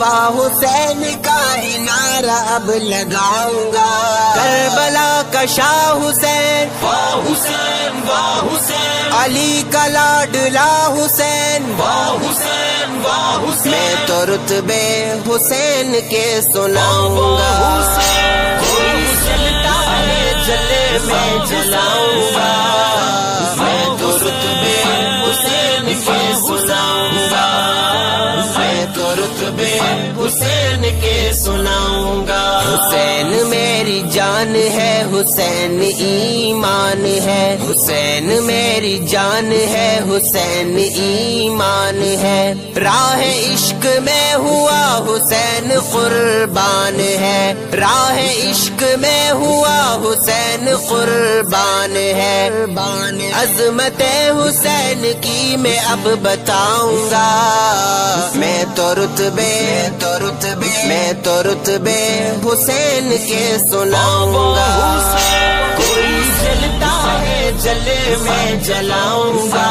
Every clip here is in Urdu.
واہ حسین کا ہی نعرہ اب لگاؤں گا، کربلا کا شاہ حسین، واہ حسین واہ حسین، علی کا لاڈلا حسین، واہ حسین واہ حسین، میں تو رتبے حسین کے سناؤں گا، کوئی جلتا ہے جلے میں جلاؤں گا، میں تو رتبے حسین کے سناؤں گا، میں تو رتبے حسین کے سناؤں گا۔ حسین میری جان ہے، حسین ایمان ہے، حسین میری جان ہے، حسین ایمان ہے، راہ عشق میں ہوا حسین قربان ہے، راہ عشق میں ہوا حسین قربان ہے، عظمت حسین کی میں اب بتاؤں گا، میں تو رتبے حسین کے سناؤں گا، کوئی جلتا ہے جلے میں جلاؤں گا،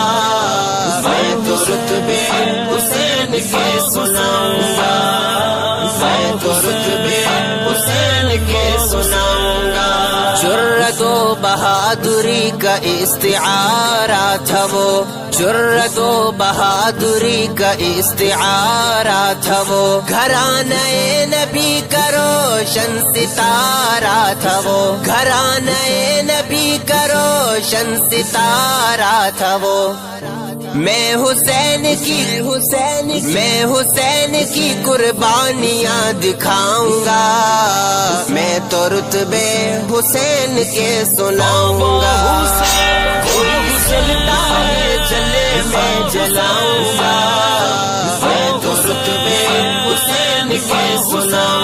میں تو رتبے حسین کے سناؤں گا، میں تو رتبے حسین کے سناؤں گا۔ جرت و بہادری کا استعارہ تھا وہ، جرت و بہادری کا استعارہ تھا وہ، گھرانہ نبی کا روشن ستارہ تھا وہ، گھرانہ نبی کا روشن ستارہ تھا وہ، میں حسین کی قربانیاں دکھاؤں گا، میں تو رتبے حسین کے سناؤں گا، کوئی جلتا ہے جلے میں جلاؤں گا، میں تو رتبے حسین کے سناؤں